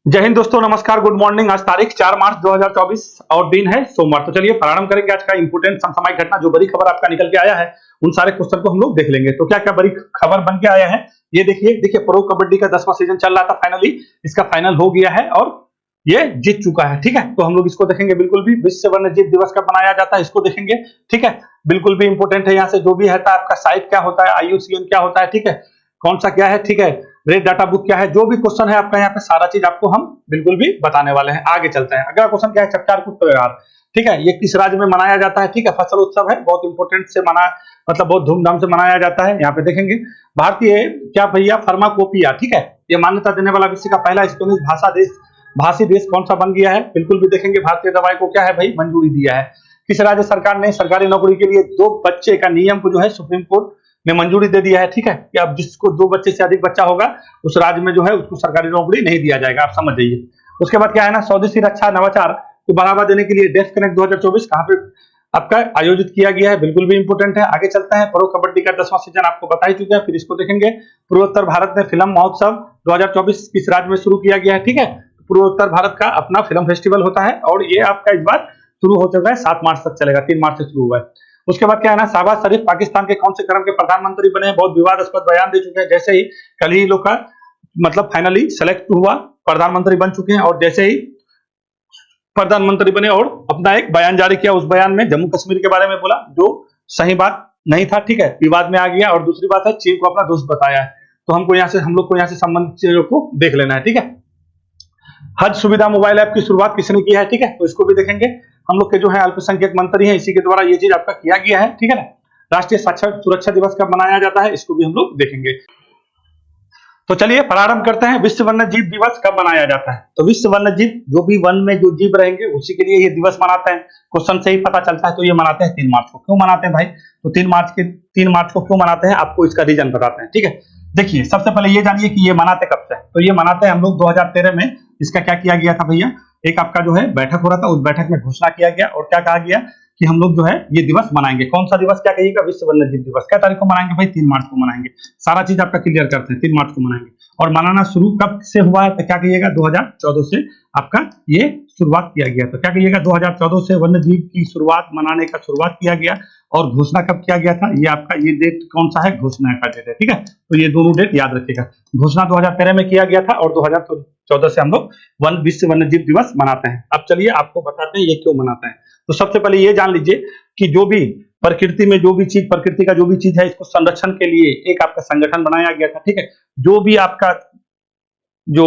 जय हिंद दोस्तों, नमस्कार, गुड मॉर्निंग। आज तारीख 4 मार्च 2024 और दिन है सोमवार। तो चलिए प्रारंभ करेंगे आज का इंपोर्टेंट समसामयिक घटना। जो बड़ी खबर आपका निकल के आया है उन सारे क्वेश्चन को हम लोग देख लेंगे। तो क्या क्या बड़ी खबर बन के आया है ये देखिए प्रो कबड्डी का 10वां सीजन चल रहा था, फाइनली इसका फाइनल हो गया है और ये जीत चुका है। ठीक है, तो हम लोग इसको देखेंगे। बिल्कुल भी विश्व वन्यजीव दिवस कब मनाया जाता है इसको देखेंगे। ठीक है, बिल्कुल भी इंपोर्टेंट है। यहाँ से जो भी है आपका साइट क्या होता है, IUCN क्या होता है, ठीक है, कौन सा क्या है, ठीक है, रेड डाटा बुक क्या है, जो भी क्वेश्चन है आपका यहाँ पे सारा चीज आपको हम बिल्कुल भी बताने वाले हैं। आगे चलते हैं। अगला क्वेश्चन क्या है, चट्टार कूट त्योहार। ठीक है, ये किस राज्य में मनाया जाता है। ठीक है, फसल उत्सव है, बहुत इंपोर्टेंट से मना मतलब बहुत धूमधाम से मनाया जाता है। यहाँ पे देखेंगे भारतीय क्या भैया फार्माकोपिया। ठीक है, ये मान्यता देने वाला विश्व का पहला स्पेनिश भाषी देश कौन सा बन गया है। बिल्कुल भी देखेंगे भारतीय दवाई को क्या है भाई मंजूरी दिया है। किस राज्य सरकार ने सरकारी नौकरी के लिए 2 बच्चे का नियम को जो है सुप्रीम कोर्ट ने मंजूरी दे दिया है। ठीक है, कि अब जिसको 2 बच्चे से अधिक बच्चा होगा उस राज्य में जो है उसको सरकारी नौकरी नहीं दिया जाएगा, आप समझ जाइए। उसके बाद क्या है ना, स्वदेशी रक्षा नवाचार को बढ़ावा देने के लिए डेफ कनेक्ट 2024 कहां पे आपका आयोजित किया गया है। बिल्कुल भी इंपोर्टेंट है। आगे चलते हैं। प्रो कबड्डी का 10वां सीजन आपको बता ही चुके हैं, फिर इसको देखेंगे। पूर्वोत्तर भारत में फिल्म महोत्सव 2024 किस राज्य में शुरू किया गया है। ठीक है, पूर्वोत्तर भारत का अपना फिल्म फेस्टिवल होता है और ये आपका इस बार शुरू हो चुका है, 7 मार्च तक चलेगा, 3 मार्च से शुरू हुआ है। उसके बाद क्या है ना, शहबाज शरीफ पाकिस्तान के कौन से क्रम के प्रधानमंत्री बने हैं, बहुत विवादास्पद बयान दे चुके हैं। जैसे ही कल ही लोग का मतलब फाइनली सेलेक्ट हुआ, प्रधानमंत्री बन चुके हैं और जैसे ही प्रधानमंत्री बने और अपना एक बयान जारी किया, उस बयान में जम्मू कश्मीर के बारे में बोला जो सही बात नहीं था। ठीक है, विवाद में आ गया। और दूसरी बात है चीन को अपना दोस्त बताया है। तो हम लोग को यहाँ से संबंधित चीजों को देख लेना है। ठीक है, हज सुविधा मोबाइल ऐप की शुरुआत किसने की है। ठीक है, तो इसको भी देखेंगे। हम लोग के जो है अल्पसंख्यक मंत्री हैं, इसी के द्वारा ये चीज आपका किया गया है। ठीक है ना, राष्ट्रीय साक्षर सुरक्षा दिवस कब मनाया जाता है इसको भी हम लोग देखेंगे। तो चलिए प्रारंभ करते हैं। विश्व वन्य जीव दिवस कब मनाया जाता है। तो विश्व वन्य जीव, जो भी वन में जो जीव रहेंगे उसी के लिए ये दिवस मनाते हैं। क्वेश्चन से ही पता चलता है। तो ये मनाते हैं 3 मार्च को। क्यों मनाते हैं भाई, तो 3 मार्च को क्यों मनाते हैं, आपको इसका रीजन बताते हैं। ठीक है, देखिए सबसे पहले ये जानिए कि ये मनाते कब से। तो ये मनाते हैं हम लोग 2013 में। इसका क्या किया गया था भैया, एक आपका जो है बैठक हो रहा था, उस बैठक में घोषणा किया गया और क्या कहा गया कि हम लोग जो है ये दिवस मनाएंगे। कौन सा दिवस, क्या कहिएगा, विश्व वन्य जीव दिवस। क्या तारीख को मनाएंगे भाई, 3 मार्च को मनाएंगे। सारा चीज आपका क्लियर करते हैं, 3 मार्च को मनाएंगे। और मनाना शुरू कब से हुआ है, तो क्या कहिएगा 2014 से आपका ये शुरुआत किया गया। तो क्या कहिएगा 2014 से वन्य जीव की शुरुआत मनाने का शुरुआत किया गया। और घोषणा कब किया गया था, ये आपका ये डेट कौन सा है, घोषणा का डेट है। ठीक है, तो ये दोनों डेट याद रखिएगा। घोषणा 2013 में किया गया था और 2014 से हम लोग विश्व वन्य जीव दिवस मनाते हैं। अब चलिए आपको बताते हैं ये क्यों मनाते हैं। तो सबसे पहले ये जान लीजिए कि जो भी प्रकृति में जो भी चीज, प्रकृति का जो भी चीज है, इसको संरक्षण के लिए एक आपका संगठन बनाया गया था। ठीक है, जो भी आपका जो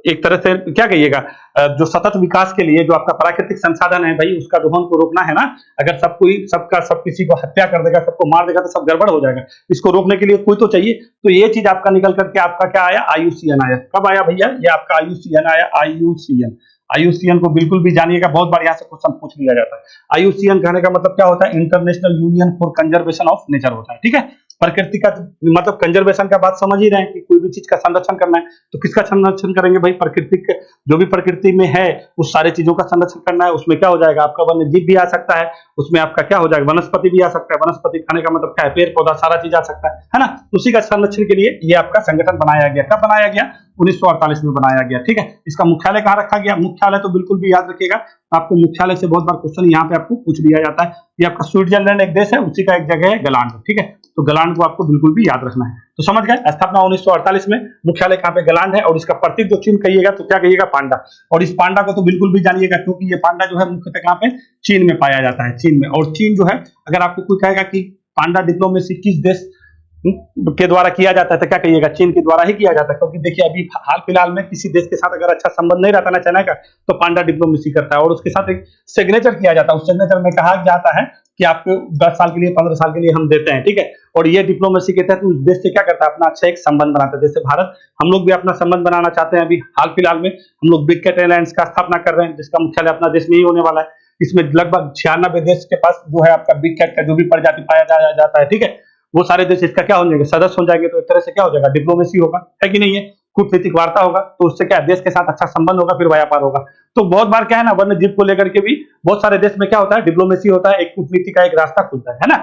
एक तरह से क्या कहिएगा जो सतत विकास के लिए जो आपका प्राकृतिक संसाधन है भाई, उसका दोहन को रोकना है ना। अगर सब किसी को हत्या कर देगा, सबको मार देगा तो सब गड़बड़ हो जाएगा। इसको रोकने के लिए कोई तो चाहिए। तो ये चीज आपका निकल करके आपका क्या आया, IUCN आया। कब आया भैया, ये आपका IUCN आया। IUCN को बिल्कुल भी जानिएगा, बहुत बार यहाँ से क्वेश्चन पूछ लिया जाता है। IUCN कहने का मतलब क्या होता है, international union for conservation of nature होता है। ठीक है, प्रकृति का मतलब कंजर्वेशन का बात समझ ही रहे हैं कि कोई भी चीज का संरक्षण करना है तो किसका संरक्षण करेंगे भाई, प्राकृतिक जो भी प्रकृति में है उस सारे चीजों का संरक्षण करना है। उसमें क्या हो जाएगा, आपका वन्य जीव भी आ सकता है, उसमें आपका क्या हो जाएगा, वनस्पति भी आ सकता है। वनस्पति खाने का मतलब क्या है, पेड़ पौधा सारा चीज आ सकता है ना। उसी का संरक्षण के लिए ये आपका संगठन बनाया गया। कब बनाया गया, 1948 में बनाया गया। ठीक है, इसका मुख्यालय कहाँ रखा गया, मुख्यालय तो बिल्कुल भी याद रखिएगा। आपको मुख्यालय से बहुत बार क्वेश्चन यहाँ पे आपको पूछ लिया जाता है। ये आपका स्विट्जरलैंड एक देश है, उसी का एक जगह है गलांड। ठीक है, तो गलांड को आपको बिल्कुल भी याद रखना है। तो समझ गए, स्थापना 1948 में, मुख्यालय कहाँ पे, गलांड है। और इसका प्रतीक जो चिन्ह कहिएगा तो क्या कहिएगा, पांडा। और इस पांडा को तो बिल्कुल भी जानिएगा क्योंकि ये पांडा जो है मुख्यतः कहाँ पे, चीन में पाया जाता है, चीन में। और चीन जो है, अगर आपको कोई कहेगा कि पांडा डिप्लोमेसी किस देश के द्वारा किया जाता है तो क्या कहिएगा, चीन के द्वारा ही किया जाता है। क्योंकि देखिए अभी हाल फिलहाल में किसी देश के साथ अगर अच्छा संबंध नहीं रहता ना चाइना का, तो पांडा डिप्लोमेसी करता है और उसके साथ एक सिग्नेचर किया जाता है। उस सिग्नेचर में कहा जाता है कि आपको 10 साल के लिए 15 साल के लिए हम देते हैं। ठीक है, और ये डिप्लोमेसी के तहत उस देश से क्या करता है, अपना अच्छा एक संबंध बनाता है। जैसे भारत, हम लोग भी अपना संबंध बनाना चाहते हैं। अभी हाल फिलहाल में हम लोग बिग कैट एयरलाइंस का स्थापना कर रहे हैं, जिसका मुख्यालय अपना देश में ही होने वाला है। इसमें लगभग 96 देश के पास जो है आपका बिग कैट का जो भी प्रजाति पाया जाता है, ठीक है, वो सारे देश इसका क्या हो जाएंगे, सदस्य हो जाएंगे। तो एक तरह से क्या हो जाएगा, डिप्लोमेसी होगा, है कि नहीं है, कूटनीतिक वार्ता होगा। तो उससे क्या देश के साथ अच्छा संबंध होगा, फिर व्यापार होगा। तो बहुत बार क्या है ना, वन्य जीव को लेकर के भी बहुत सारे देश में क्या होता है, डिप्लोमेसी होता है, एक कूटनीति का एक रास्ता खुलता है ना।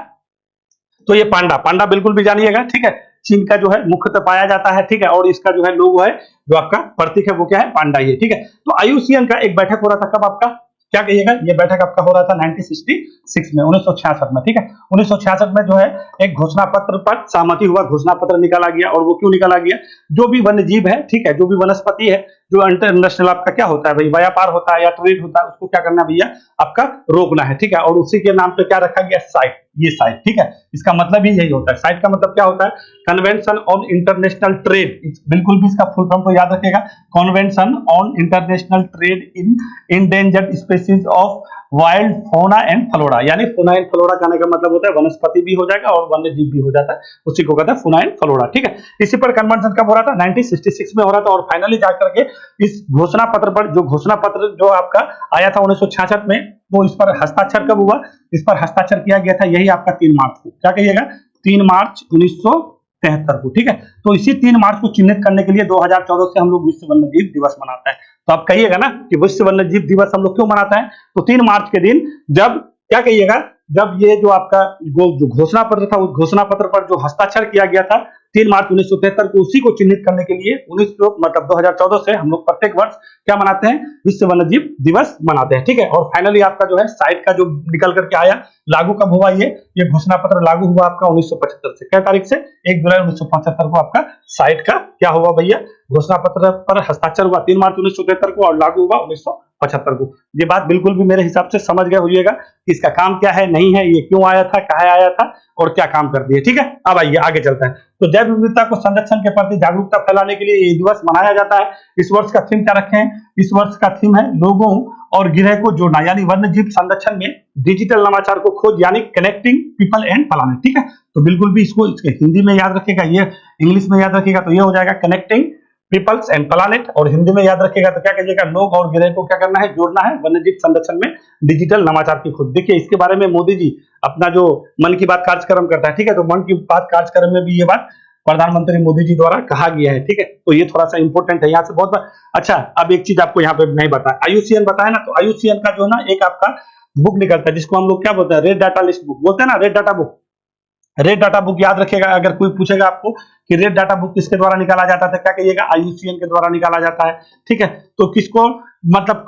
तो ये पांडा बिल्कुल भी जानिएगा। ठीक है, चीन का जो है मुख्यतः पाया जाता है, ठीक है। और इसका जो है लोगो है, जो आपका प्रतीक है वो क्या है, पांडा ही है, ठीक है। तो आईयूसीएन का एक बैठक हो रहा था, कब आपका, क्या कहिएगा, ये बैठक आपका हो रहा था 1966 में, 1966 में, ठीक है। 1966 में जो है एक घोषणा पत्र पर सहमति हुआ, घोषणा पत्र निकाला गया। और वो क्यों निकाला गया, जो भी वन्य जीव है, ठीक है, जो भी वनस्पति है, जो इंटरनेशनल आपका क्या होता है भाई, व्यापार होता है या ट्रेड होता है, उसको क्या करना है भैया, आपका रोकना है, ठीक है। और उसी के नाम पे क्या रखा गया, साइट, ये साइट, ठीक है। इसका मतलब ही यही होता है, साइट का मतलब क्या होता है, कन्वेंशन ऑन इंटरनेशनल ट्रेड, बिल्कुल भी इसका फुल फॉर्म तो याद रखेगा, convention on international trade in endangered species of wild fauna and flora. यानी फौना एंड फ्लोरा कहने का मतलब होता है वनस्पति भी हो जाएगा और वन्य जीव भी हो जाता है, उसी को कहता है फौना एंड फ्लोरा, ठीक है। इसी पर कन्वेंशन कब हो रहा था, 1966 में हो रहा था। और फाइनली जाकर के इस घोषणा पत्र पर, जो घोषणा पत्र जो आपका आया था 1966 में, तो इस पर हस्ताक्षर कब हुआ, इस पर हस्ताक्षर किया गया था, यही आपका 3 मार्च को, क्या कहिएगा, 3 मार्च 1973 को, ठीक है। तो इसी 3 मार्च को चिन्हित करने के लिए 2014 से हम लोग विश्व वन्यजीव दिवस मनाते हैं। तो आप कहिएगा ना कि विश्व वन्यजीव दिवस हम लोग क्यों मनाते हैं, तो 3 मार्च के दिन जब, क्या कहिएगा, जब ये जो आपका जो घोषणा पत्र था, उस घोषणा पत्र पर जो हस्ताक्षर किया गया था 3 मार्च 1973 को, उसी को चिन्हित करने के लिए 2014 से हम लोग प्रत्येक वर्ष क्या मनाते हैं, विश्व वन्यजीव दिवस मनाते हैं, ठीक है। और फाइनली आपका जो है साइट का जो निकल करके आया, लागू कब हुआ, ये घोषणा पत्र लागू हुआ आपका 1975 से, क्या तारीख से, 1 जुलाई 1975 को आपका साइट का क्या हुआ भैया, घोषणा पत्र पर हस्ताक्षर हुआ 3 मार्च 1973 को और लागू हुआ 1975 को। ये बात बिल्कुल भी मेरे हिसाब से समझ गए होइएगा कि इसका काम क्या है, नहीं है, ये क्यों आया था, कहाँ आया था और क्या काम कर दिए, ठीक है। अब आइए आगे चलते हैं। तो जैव विविधता को संरक्षण के प्रति जागरूकता फैलाने के लिए ये दिवस मनाया जाता है। इस वर्ष का थीम क्या रखे हैं, इस वर्ष का थीम है लोगों और गिरह को जोड़ना, यानी वन्य जीव संरक्षण में डिजिटल नवाचार को खोज, यानी कनेक्टिंग पीपल एंड प्लानेट, ठीक है। तो बिल्कुल भी इसको हिंदी में याद रखिएगा, ये इंग्लिश में याद रखिएगा, तो ये हो जाएगा कनेक्टिंग पीपल्स एंड प्लानेट। और हिंदी में याद रखिएगा तो क्या कहिएगा, लोग और गिरह को क्या करना है, जोड़ना है वन्यजीव संरक्षण में डिजिटल नवाचार की खोज। देखिए इसके बारे में मोदी जी अपना जो मन की बात कार्यक्रम करता है, ठीक है, तो मन की बात कार्यक्रम में भी ये बात प्रधानमंत्री मोदी जी द्वारा कहा गया है, ठीक है। तो ये थोड़ा सा इंपॉर्टेंट है, यहाँ से बहुत अच्छा। अब एक चीज आपको यहाँ पे नहीं बताया, आईयूसीएन बताया ना, तो आईयूसीएन का जो है ना एक आपका बुक निकलता है जिसको हम लोग क्या बोलते हैं, रेड डाटा लिस्ट बुक बोलते हैं ना, red data book. Red data book याद रखिएगा, अगर कोई पूछेगा आपको कि रेड डाटा बुक किसके द्वारा निकाला जाता था, क्या कहिएगा, आईयूसीएन के द्वारा निकाला जाता है, ठीक है। तो किसको, मतलब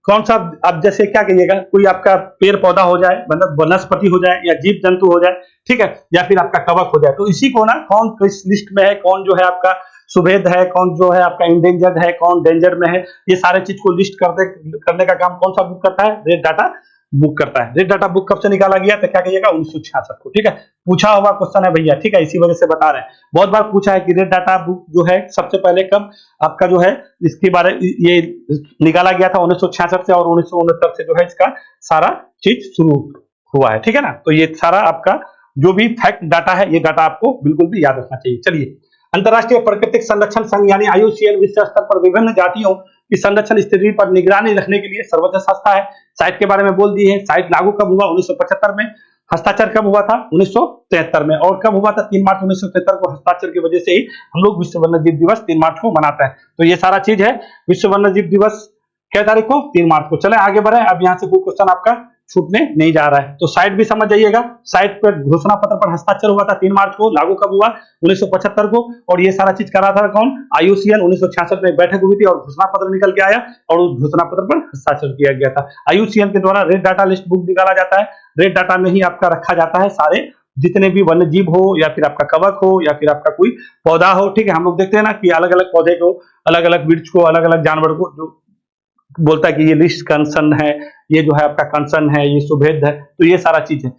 कौन सा अब जैसे क्या कहिएगा, कोई आपका पेड़ पौधा हो जाए, मतलब वनस्पति हो जाए या जीव जंतु हो जाए, ठीक है, या फिर आपका कवक हो जाए, तो इसी को ना कौन किस लिस्ट में है, कौन जो है आपका सुभेद है, कौन जो है आपका इंडेंजर्ड है, कौन डेंजर में है, ये सारे चीज को लिस्ट करने का काम कौन सा बुक करता है, रेड डाटा बुक करता है। रेड डाटा बुक कब से निकाला गया, तो क्या कहिएगा, 1966 को, ठीक है। पूछा हुआ क्वेश्चन है भैया, ठीक है, इसी वजह से बता रहे हैं, बहुत बार पूछा है कि रेड डाटा बुक जो है सबसे पहले कब आपका जो है इसके बारे ये निकाला गया था 1966 से, और 1969 से जो है इसका सारा चीज शुरू हुआ है, ठीक है ना। तो ये सारा आपका जो भी फैक्ट डाटा है, ये डाटा आपको बिल्कुल भी याद रखना चाहिए। चलिए, अंतरराष्ट्रीय प्राकृतिक संरक्षण संघ यानी आईयूसीएन विश्व स्तर पर विभिन्न जातियों की संरक्षण स्थिति पर निगरानी रखने के लिए सर्वोच्च संस्था है। साइट के बारे में बोल दिए हैं, साइट लागू कब हुआ, 1975 में, हस्ताक्षर कब हुआ था, 1973 में, और कब हुआ था, 3 मार्च 1973 को। हस्ताक्षर की वजह से ही हम लोग विश्व वन्यजीव दिवस 3 मार्च को मनाते हैं। तो ये सारा चीज है, विश्व वन्यजीव दिवस क्या तारीख को, 3 मार्च को। चले आगे बढ़े, अब यहाँ से कोई क्वेश्चन आपका छूटने नहीं जा रहा है, तो साइट भी समझ जाइएगा। साइट पर घोषणा पत्र पर हस्ताक्षर हुआ था 3 मार्च को, लागू कब हुआ, 1975 को, और ये सारा चीज करा था कौन, आईयूसीएन। 1966 में बैठक हुई थी और घोषणा पत्र निकल के आया और उस घोषणा पत्र पर हस्ताक्षर किया गया था। आईयूसीएन के द्वारा रेड डाटा लिस्ट बुक निकाला जाता है। रेड डाटा में ही आपका रखा जाता है सारे जितने भी वन्य जीव हो, या फिर आपका कवक हो, या फिर आपका कोई पौधा हो, ठीक है। हम लोग देखते हैं ना कि अलग अलग पौधे को, अलग अलग वृक्ष को, अलग अलग जानवर को जो बोलता है कि ये लिस्ट कंसर्न है, ये जो है आपका कंसर्न है, ये सुभेद है, तो ये सारा चीज है,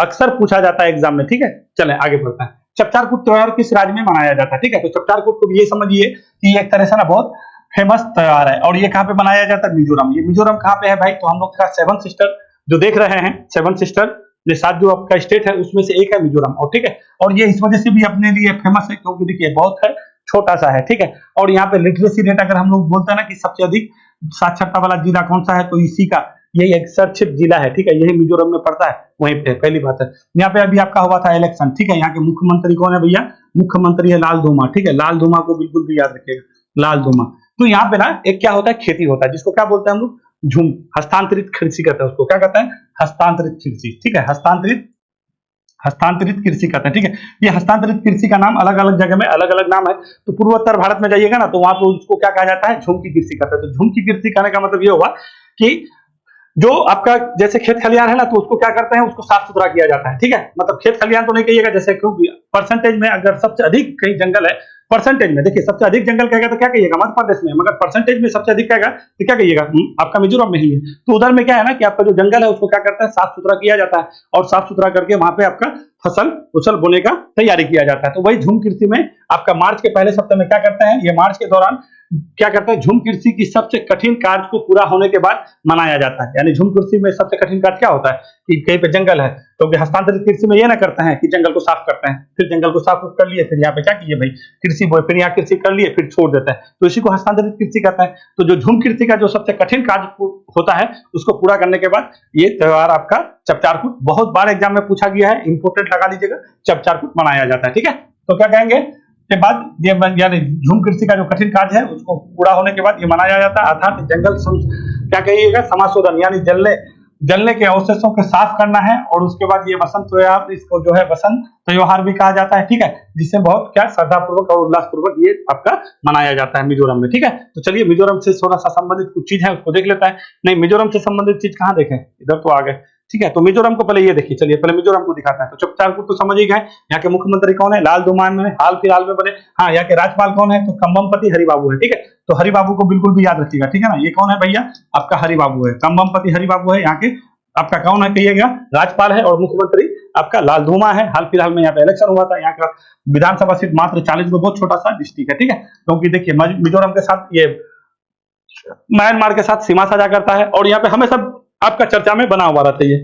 अक्सर पूछा जाता है एग्जाम में, ठीक है। चलें आगे बढ़ते हैं। चपचार कूट त्योहार किस राज्य में मनाया जाता है, ठीक है। तो चपचार कूट को ये समझिए कि एक तरह से ना बहुत फेमस त्योहार है, और ये कहाँ पे मनाया जाता है, मिजोरम। ये मिजोरम कहाँ पे है भाई, तो हम लोग का 7 सिस्टर जो देख रहे हैं, 7 सिस्टर ये 7 जो आपका स्टेट है उसमें से एक है मिजोरम, और ठीक है। और ये इस वजह से भी अपने लिए फेमस है क्योंकि देखिए बहुत है, छोटा सा है, ठीक है। और यहाँ पे लिटरेसी रेट अगर हम लोग बोलते हैं ना कि सबसे अधिक साक्षरता वाला जिला कौन सा है, तो इसी का यही एक संरक्षित जिला है, ठीक है, यही मिजोरम में पड़ता है, वहीं पे पहली बात है। यहाँ पे अभी आपका हुआ था इलेक्शन, ठीक है। यहाँ के मुख्यमंत्री कौन है भैया, मुख्यमंत्री है लाल धूमा, ठीक है। लाल धूमा को बिल्कुल भी याद रखिएगा, लाल धूमा। तो यहाँ पे ना एक क्या होता है, खेती होता है, जिसको क्या बोलते हैं हम लोग, हस्तांतरित कृषि कहते हैं, उसको क्या कहते हैं, हस्तांतरित कृषि, ठीक है। हस्तांतरित कृषि कहते हैं, ठीक है। ये हस्तांतरित कृषि का नाम अलग अलग जगह में अलग अलग नाम है। तो पूर्वोत्तर भारत में जाइएगा ना, तो वहां पर उसको क्या कहा जाता है, झुमकी कृषि कहते हैं। तो झुमकी कृषि कहने का मतलब ये हुआ कि जो आपका जैसे खेत खलियान है ना, तो उसको क्या करते हैं, उसको साफ सुथरा किया जाता है, ठीक है। मतलब खेत खलियान तो नहीं कहिएगा, जैसे क्योंकि परसेंटेज में अगर सबसे अधिक कहीं जंगल है, परसेंटेज में देखिए सबसे अधिक जंगल कहेगा तो क्या कहिएगा, मध्य प्रदेश में, मगर परसेंटेज में सबसे अधिक कहेगा तो क्या कहिएगा, आपका मिजोरम में ही है। तो उधर में क्या है ना कि आपका जो जंगल है उसको क्या करता है, साफ सुथरा किया जाता है, और साफ सुथरा करके वहां पे आपका फसल बोने का तैयारी किया जाता है। तो वही झूम कृषि में आपका मार्च के पहले सप्ताह में क्या करते हैं, ये मार्च के दौरान क्या करता है, झूम कृषि की सबसे कठिन कार्य को पूरा होने के बाद मनाया जाता है। यानी झूम कृषि में सबसे कठिन कार्य क्या होता है कि कहीं पे जंगल है, तो हस्तांतरित कृषि में ये ना करते हैं कि जंगल को साफ करते हैं, फिर जंगल को साफ कर लिए, फिर यहाँ पे क्या किए भाई, कृषि बोए, फिर यहाँ कृषि कर लिए, फिर छोड़ देते हैं, तो इसी को हस्तांतरित कृषि कहते हैं। तो जो झूम कृषि का जो सबसे कठिन कार्य होता है, उसको पूरा करने के बाद ये त्योहार आपका चपचारकूट, बहुत बार एग्जाम में पूछा गया है, इंपोर्टेंट लगा लीजिएगा, चपचारकूट मनाया जाता है, ठीक है। तो क्या कहेंगे के बाद ये यानी झूम कृषि का जो कठिन कार्य है उसको पूरा होने के बाद ये मनाया जाता है, अर्थात जंगल क्या कहिएगा, समाशोधन, यानी जलने के अवशेषों को साफ करना है। और उसके बाद ये वसंत त्योहार, इसको जो है वसंत त्योहार भी कहा जाता है, ठीक है, जिससे बहुत क्या श्रद्धा पूर्वक और उल्लास पूर्वक ये आपका मनाया जाता है मिजोरम में, ठीक है। तो चलिए मिजोरम से थोड़ा सा संबंधित कुछ चीज है उसको देख लेता है। नहीं, मिजोरम से संबंधित चीज कहाँ देखें, इधर तो आ गए, ठीक है। तो मिजोरम को पहले ये देखिए, चलिए पहले मिजोरम को दिखाते हैं। तो चपचारकूट तो समझ ही गए, यहाँ के मुख्यमंत्री कौन है, लाल दुमान में हाल फिलहाल में बने। हाँ, यहाँ के राज्यपाल कौन है, तो कंबमपति हरिबाबू है, ठीक है। तो हरिबाबू को बिल्कुल भी याद रखिएगा, ठीक है ना। ये कौन है भैया, आपका हरिबाबू है, कंबमपति हरिबाबू है। यहाँ के आपका कौन है कहिएगा, राज्यपाल है, और मुख्यमंत्री आपका लाल धूमा है। हाल फिलहाल में यहाँ पे इलेक्शन हुआ था, यहाँ का विधानसभा सीट मात्र 40 को, बहुत छोटा सा डिस्ट्रिक्ट है, ठीक है। क्योंकि देखिए मिजोरम के साथ ये म्यांमार के साथ सीमा साझा करता है, और यहाँ पे हमेशा आपका चर्चा में बना हुआ रहता है ये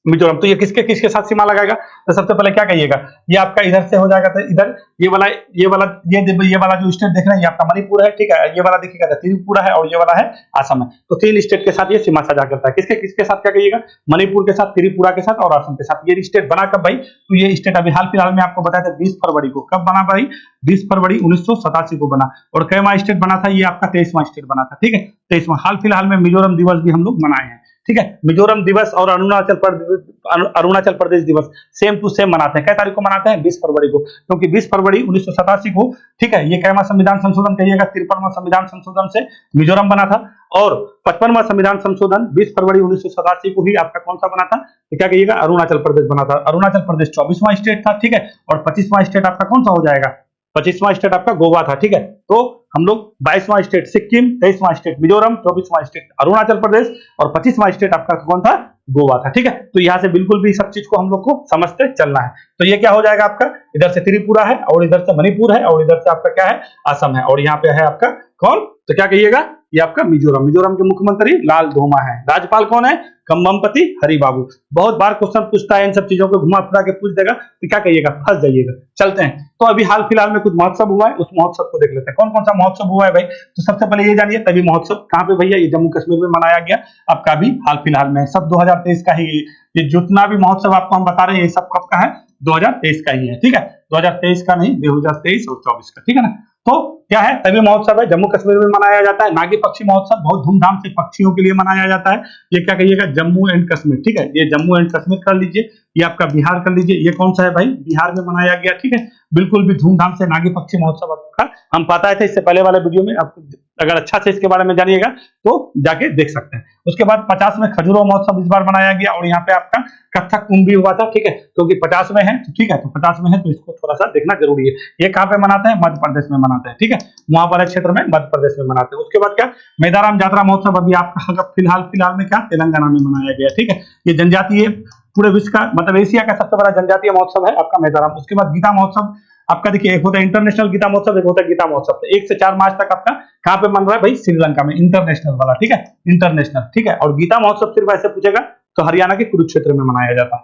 मिजोरम। तो ये किसके किसके साथ सीमा लगाएगा, तो सबसे पहले क्या कहिएगा, ये आपका इधर से हो जाएगा, तो इधर ये वाला जो स्टेट देख रहे हैं ये आपका मणिपुर है, ठीक है। ये वाला देखिएगा त्रिपुरा है, और ये वाला है असम है। तो 3 स्टेट के साथ ये सीमा साझा करता है, किसके किसके साथ क्या कहिएगा, मणिपुर के साथ, त्रिपुरा के साथ और असम के साथ। ये स्टेट बना कब भाई, तो ये स्टेट अभी हाल फिलहाल में आपको बताया था 20 फरवरी को। कब बना भाई, 20 फरवरी 1987 को बना। और कैवा स्टेट बना था, ये आपका 23वां स्टेट बना था, ठीक है, 23वां। हाल फिलहाल में मिजोरम दिवस भी हम लोग मनाए हैं, ठीक है। मिजोरम दिवस और अरुणाचल प्रदेश दिवस सेम टू सेम मनाते हैं। कै तारीख को मनाते हैं, 20 फरवरी को, क्योंकि 20 फरवरी 1987 को, ठीक है, ये कैवा संविधान संशोधन कहिएगा, 53वां संविधान संशोधन से मिजोरम बना था। और 55वां संविधान संशोधन 20 फरवरी 1987 को ही आपका कौन सा बना था, तो क्या कहिएगा, अरुणाचल प्रदेश बना था। अरुणाचल प्रदेश 24वां स्टेट था, ठीक है। और 25वां स्टेट आपका कौन सा हो जाएगा, 25वां स्टेट आपका गोवा था, ठीक है। तो हम लोग 22वां स्टेट सिक्किम, 23वां स्टेट मिजोरम, 24वां स्टेट अरुणाचल प्रदेश, और 25वां स्टेट आपका कौन था, गोवा था, ठीक है। तो यहाँ से बिल्कुल भी सब चीज को हम लोग को समझते चलना है। तो ये क्या हो जाएगा आपका, इधर से त्रिपुरा है, और इधर से मणिपुर है, और इधर से आपका क्या है, असम है, और यहाँ पे है आपका कौन, तो क्या कहिएगा, ये आपका मिजोरम। मिजोरम के मुख्यमंत्री लाल धोमा है, राज्यपाल कौन है, कंबमपति हरिबाबू। बहुत बार क्वेश्चन पूछता है, इन सब चीजों को घुमा फिरा के पूछ देगा, तो क्या कहिएगा, फंस जाइएगा। चलते हैं, तो अभी हाल फिलहाल में कुछ महोत्सव हुआ है, उस महोत्सव को देख लेते हैं। कौन कौन सा महोत्सव हुआ है भाई, तो सबसे पहले ये जानिए, तभी महोत्सव कहाँ पे भैया, ये जम्मू कश्मीर में मनाया गया आपका, अभी हाल फिलहाल में, सब 2023 का ही। ये जितना भी महोत्सव आपको हम बता रहे हैं, ये सब कब का है, 2023 का ही है, ठीक है। 2023 का नहीं, 2023 और 24 का, ठीक है ना। तो क्या है, तभी महोत्सव है, जम्मू कश्मीर में मनाया जाता है। नागी पक्षी महोत्सव बहुत धूमधाम से पक्षियों के लिए मनाया जाता है। ये क्या कहिएगा, जम्मू एंड कश्मीर, ठीक है। ये जम्मू एंड कश्मीर कर लीजिए, ये आपका बिहार कर लीजिए। ये कौन सा है भाई, बिहार में मनाया गया, ठीक है। बिल्कुल भी धूमधाम से नागी पक्षी महोत्सव आपका हम बताए थे इससे पहले वाले वीडियो में। आपको अगर अच्छा से इसके बारे में जानिएगा तो जाके देख सकते हैं। उसके बाद 50 में खजुराहो महोत्सव इस बार मनाया गया, और यहाँ पे आपका कथक कुंभ भी हुआ था, ठीक है, क्योंकि 50 में है, ठीक है। तो 50 में है तो इसको थोड़ा सा देखना जरूरी है। ये कहाँ पे मनाते हैं, मध्य प्रदेश में मनाते हैं, ठीक है, वहां पर क्षेत्र में मध्य प्रदेश में मनाते हैं। उसके बाद क्या, मेदाराम जात्रा महोत्सव अभी आपका फिलहाल में क्या, तेलंगाना में मनाया गया, ठीक है। ये जनजातीय पूरे विश्व का, मतलब एशिया का सबसे बड़ा जनजातीय महोत्सव है आपका मेदाराम। उसके बाद गीता महोत्सव आपका देखिए, एक होता है इंटरनेशनल गीता महोत्सव, एक होता है गीता महोत्सव। तो 1 से 4 मार्च तक आपका कहाँ पे मन रहा है भाई, श्रीलंका में, इंटरनेशनल वाला, ठीक है, इंटरनेशनल, ठीक है। और गीता महोत्सव सिर्फ ऐसे पूछेगा तो हरियाणा के कुरुक्षेत्र में मनाया जाता है।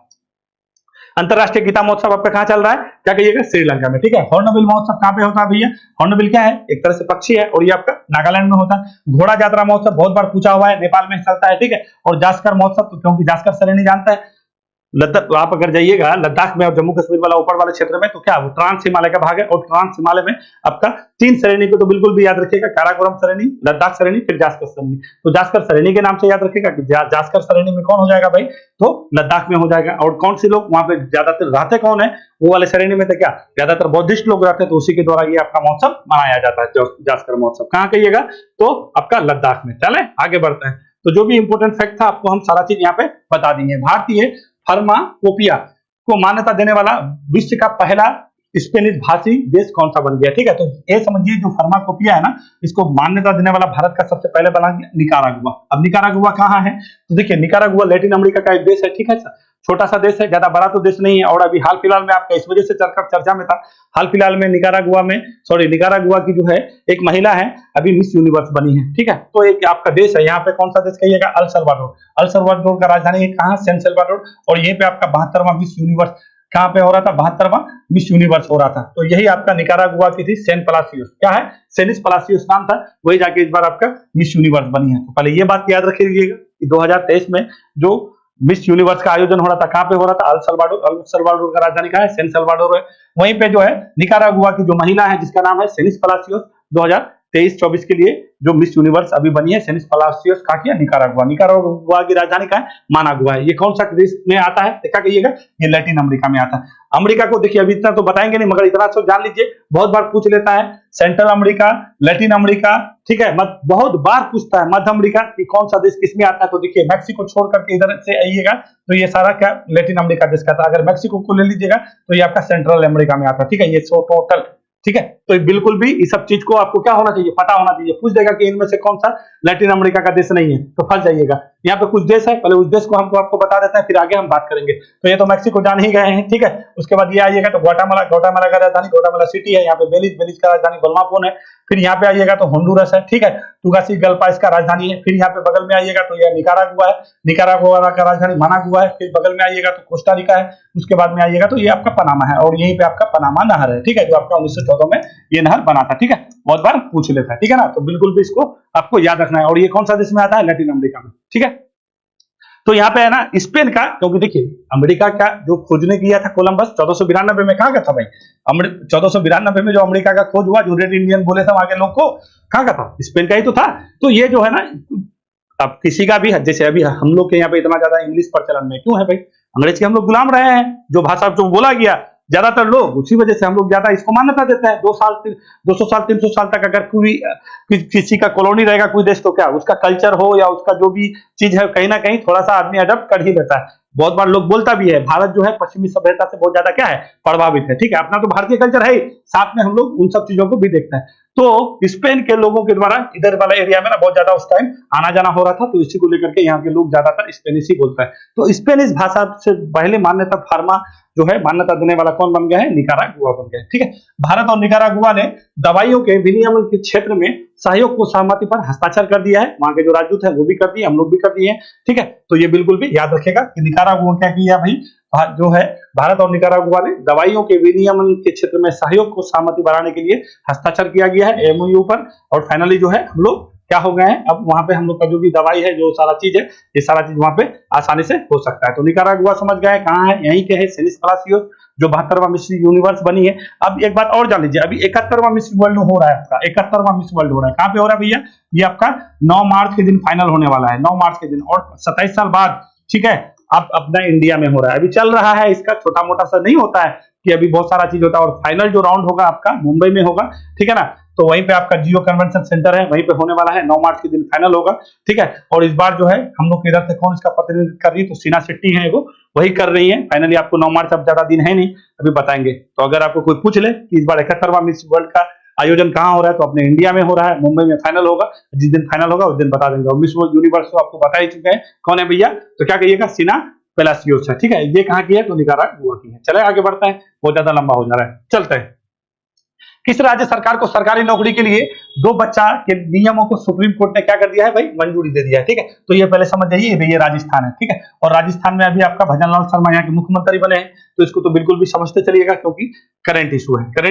अंतरराष्ट्रीय गीता महोत्सव आपका कहाँ चल रहा है, क्या कहिएगा, श्रीलंका में, ठीक है। हॉर्नबिल महोत्सव कहाँ पे होता है भैया, हॉर्नबिल क्या है, एक तरह से पक्षी है, और ये आपका नागालैंड में होता है। घोड़ा यात्रा महोत्सव बहुत बार पूछा हुआ है, नेपाल में चलता है, ठीक है। और जास्कर महोत्सव, क्योंकि जास्कर सरेनी जानता है, लद्दाख आप अगर जाइएगा लद्दाख में और जम्मू कश्मीर वाला ऊपर वाले क्षेत्र में, तो क्या वो ट्रांस हिमालय का भाग है, और ट्रांस हिमालय में आपका 3 श्रेणी को तो बिल्कुल भी याद रखिएगा, काराकोरम श्रेणी, लद्दाख श्रेणी, फिर जास्कर श्रेणी। तो जास्कर श्रेणी के नाम से याद रखिएगा कि जास्कर श्रेणी में कौन हो जाएगा भाई, तो लद्दाख में हो जाएगा। और कौन से लोग वहां पे ज्यादातर रहते कौन है, वो वाले श्रेणी में तो क्या ज्यादातर बौद्धिस्ट लोग रहते हैं, तो उसी के द्वारा ये आपका महोत्सव मनाया जाता है। जास्कर महोत्सव कहाँ कहिएगा, तो आपका लद्दाख में। चले आगे बढ़ते हैं। तो जो भी इंपोर्टेंट फैक्ट था आपको हम सारा चीज यहाँ पे बता देंगे। भारतीय फार्माकोपिया को मान्यता देने वाला विश्व का पहला स्पेनिश भाषी देश कौन सा बन गया, ठीक है। तो ये समझिए जो फार्माकोपिया है ना, इसको मान्यता देने वाला भारत का सबसे पहले बना निकारागुआ। अब निकारागुआ कहाँ है, तो देखिए निकारागुआ लैटिन अमेरिका का एक देश है, ठीक है। छोटा सा देश है, ज्यादा बड़ा तो देश नहीं है। और अभी हाल फिलहाल में आपका इस वजह से चर्चा में था, हाल फिलहाल में निकारागुआ की जो है एक महिला है अभी मिस यूनिवर्स बनी है, ठीक है। तो एक आपका देश है, यहाँ पे कौन सा देश कहिएगा, अल सल्वाडोर। अल सल्वाडोर का राजधानी है कहाँ, सैन सल्वाडोर। और यहीं पे आपका 72वां मिस यूनिवर्स कहाँ पे हो रहा था, 72वां मिस यूनिवर्स हो रहा था। तो यही आपका निकारागुआ की थी, सेन पलासियोस, क्या है, सेनिस पलासियोस नाम था, वही जाके इस बार आपका मिस यूनिवर्स बनी है। तो पहले ये बात याद रखिएगा कि 2023 में जो मिस यूनिवर्स का आयोजन हो रहा था, कहाँ पे हो रहा था, अल सल्वाडोर। अल सल्वाडोर का राजधानी कहाँ है, सेन सल्वाडोर है। वहीं पे जो है निकारागुआ की जो महिला है जिसका नाम है सेनिस पलासियोस, 2023-24 के लिए जो मिस यूनिवर्स अभी बनी है, सेनिस पलासियोस कहा किया, निकारागुआ। निकारागुआ की राजधानी कहाँ है, मानागुआ है। ये कौन सा देश में आता है, देखा कहिएगा, ये लैटिन अमेरिका में आता है। अमेरिका को देखिए अभी इतना तो बताएंगे नहीं, मगर इतना तो जान लीजिए, बहुत बार पूछ लेता है, सेंट्रल अमेरिका, लैटिन अमेरिका, ठीक है, बहुत बार पूछता है मध्य अमेरिका कि कौन सा देश किसमें आता है। तो देखिए मैक्सिको छोड़ करके इधर से आइएगा तो ये सारा क्या लैटिन अमेरिका देश का था। अगर मैक्सिको को ले लीजिएगा तो ये आपका सेंट्रल अमेरिका में आता है, ठीक है। ये टोटल, ठीक है। तो बिल्कुल भी इस सब चीज को आपको क्या होना चाहिए, पता होना चाहिए। पूछ देगा कि इनमें से कौन सा लैटिन अमेरिका का देश नहीं है, तो फंस जाइएगा। यहाँ पे कुछ देश है, पहले उस देश को हमको आपको बता देते हैं, फिर आगे हम बात करेंगे। तो ये तो मैक्सिको जान ही गए हैं, ठीक है। उसके बाद ये आइएगा तो ग्वाटामाला का राजधानी ग्वाटामाला सिटी है। यहाँ पे बेलिज का राजधानी बोल्मापोन है। फिर यहाँ पे आइएगा तो होंडुरस है, ठीक है। टुगासिगल्पा इसका राजधानी है। फिर यहाँ पे बगल में आइएगा तो यह निकारागुआ है, निकारागुआ का राजधानी मानागुआ है। फिर बगल में आइएगा तो कोस्टा रिका है। उसके बाद में आइएगा तो ये आपका पनामा है, और यहीं पे आपका पनामा नहर है, ठीक है, जो आपका 1914 में ये नहर बना था, ठीक है। बहुत बार पूछ लेता है, ठीक है ना। तो बिल्कुल भी इसको आपको याद रखना है। और ये कौन सा देश में आता है, लैटिन अमेरिका में, ठीक है। तो यहाँ पे है ना स्पेन का, क्योंकि देखिए अमेरिका का जो खोजने किया था कोलंबस 1492 में, कहाँ का था भाई, 1492 में जो अमेरिका का खोज हुआ, जो रेड इंडियन बोले थे वहां के लोग को, कहाँ का था, स्पेन का ही तो था। तो ये जो है ना, अब किसी का भी, जैसे अभी हम लोग के यहाँ पे इतना ज्यादा इंग्लिश प्रचलन में क्यों है भाई, अंग्रेज के हम लोग गुलाम रहे हैं। जो भाषा जो बोला गया ज्यादातर लोग, उसी वजह से हम लोग ज्यादा इसको मान्यता देते हैं। 200 साल 300 साल तक अगर कोई किसी का कॉलोनी रहेगा कोई देश, तो क्या उसका कल्चर हो या उसका जो भी चीज है, कहीं ना कहीं थोड़ा सा आदमी अडॉप्ट कर ही लेता है। बहुत बार लोग बोलता भी है, भारत जो है पश्चिमी सभ्यता से बहुत ज्यादा क्या है, प्रभावित है, ठीक है। अपना तो भारतीय कल्चर है ही, साथ में हम लोग उन सब चीजों को भी देखते हैं। तो स्पेन के लोगों के द्वारा इधर वाला एरिया में ना बहुत ज्यादा उस टाइम आना जाना हो रहा था, तो इसी को लेकर के यहाँ के लोग ज्यादातर स्पेनिश ही बोलता है। तो स्पेनिश भाषा से पहले मान्यता फार्मा जो है मान्यता देने वाला कौन बन गया है, निकारागुआ बन गया है, ठीक है। भारत और निकारागुआ ने दवाइयों के विनियमन के क्षेत्र में सहयोग को सहमति पर हस्ताक्षर कर दिया है। वहां के जो राजदूत है वो भी कर दिए, हम लोग भी कर दिए हैं, ठीक है। तो ये बिल्कुल भी याद रखेगा कि निकारागुआ क्या किया भाई, जो है भारत और निकारागुआ ने दवाइयों के विनियमन के क्षेत्र में सहयोग को सहमति बढ़ाने के लिए हस्ताक्षर किया गया है एमओयू पर। और फाइनली जो है हम लोग क्या हो गए हैं, अब वहां पे हम लोग का जो भी दवाई है, जो सारा चीज है, ये सारा चीज वहां पे आसानी से हो सकता है। तो निकारागुआ समझ गए कहाँ है, यहीं के है, सेनिस पलासियोस, जो 72वां मिस यूनिवर्स बनी है। अब एक बात और जान लीजिए, अभी 71वां मिस वर्ल्ड हो रहा है आपका, 71वां मिस वर्ल्ड हो रहा है। कहाँ पे हो रहा है भैया, ये आपका 9 मार्च के दिन फाइनल होने वाला है, 9 मार्च के दिन, और 27 साल बाद, ठीक है, अब अपना इंडिया में हो रहा है। अभी चल रहा है, इसका छोटा मोटा सा नहीं होता है कि अभी बहुत सारा चीज होता है। और फाइनल जो राउंड होगा आपका मुंबई में होगा, ठीक है ना। तो वहीं पे आपका जियो कन्वेंशन सेंटर है, वहीं पे होने वाला है, 9 मार्च के दिन फाइनल होगा, ठीक है। और इस बार जो है हम लोग इधर से कौन इसका प्रतिनिधित्व कर रही है, तो सीना शेट्टी है वो, वही कर रही है। फाइनली आपको 9 मार्च, अब ज्यादा दिन है नहीं, अभी बताएंगे। तो अगर आपको कोई पूछ ले कि इस बार 71वां मिस वर्ल्ड का आयोजन कहाँ हो रहा है, तो अपने इंडिया में हो रहा है, मुंबई में फाइनल होगा। जिस दिन फाइनल होगा उस दिन बता देंगे। और मिस वर्ल्ड यूनिवर्स तो आपको बता ही चुके हैं कौन है भैया, तो क्या कहिएगा, सीना पेलासियोस है, ठीक है। ये कहाँ की है, तो निकारागुआ की है। चले आगे बढ़ते हैं, बहुत ज्यादा लंबा हो जा रहा है, चलते हैं। किस राज्य सरकार को सरकारी नौकरी के लिए 2 बच्चा के नियमों को सुप्रीम कोर्ट ने क्या कर दिया है भाई, मंजूरी दे दिया है, ठीक है। तो ये पहले समझ जाइए, ये राजस्थान है, ठीक है। और राजस्थान में अभी आपका भजनलाल शर्मा यहाँ के मुख्यमंत्री बने हैं, तो इसको तो बिल्कुल भी समझते चलिएगा, क्योंकि करंट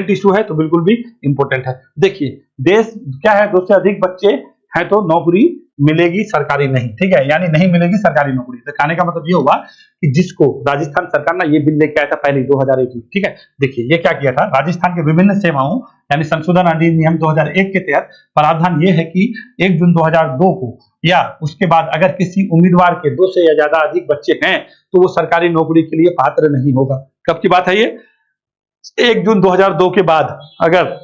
इशू है, तो बिल्कुल भी इंपॉर्टेंट है। देखिए देश क्या है, 2 से अधिक बच्चे हैं तो नौकरी मिलेगी, सरकारी नहीं, ठीक है, यानी नहीं मिलेगी सरकारी नौकरी। तो कहने का मतलब ये हुआ कि जिसको राजस्थान सरकार ना ये बिल लेके आया था पहले 2001 में, ठीक है। देखिए ये क्या किया था, राजस्थान के विभिन्न सेवाओं यानी संशोधन अधिनियम 2001 के तहत प्रावधान ये है कि 1 जून 2002 को या उसके बाद अगर किसी उम्मीदवार के 2 से या ज्यादा अधिक बच्चे हैं तो वो सरकारी नौकरी के लिए पात्र नहीं होगा। कब की बात है ये? 1 जून 2002 के बाद अगर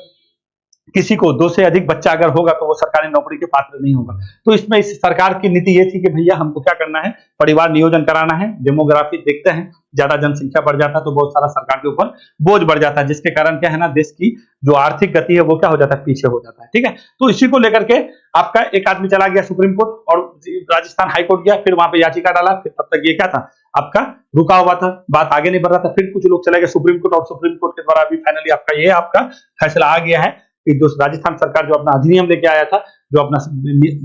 किसी को 2 से अधिक बच्चा अगर होगा तो वो सरकारी नौकरी के पात्र नहीं होगा। तो इसमें इस सरकार की नीति ये थी कि भैया हमको क्या करना है, परिवार नियोजन कराना है। डेमोग्राफी देखते हैं, ज्यादा जनसंख्या बढ़ जाता है तो बहुत सारा सरकार के ऊपर बोझ बढ़ जाता है, जिसके कारण क्या है ना, देश की जो आर्थिक गति है वो क्या हो जाता है, पीछे हो जाता है, ठीक है। तो इसी को लेकर के आपका एक आदमी चला गया सुप्रीम कोर्ट और राजस्थान हाईकोर्ट गया, फिर वहां पे याचिका डाला। फिर तब तक ये क्या था, आपका रुका हुआ था, बात आगे नहीं बढ़ रहा था। फिर कुछ लोग चले गए सुप्रीम कोर्ट और सुप्रीम कोर्ट के द्वारा अभी फाइनली आपका ये आपका फैसला आ गया है कि जो राजस्थान सरकार जो अपना अधिनियम लेके आया था, जो अपना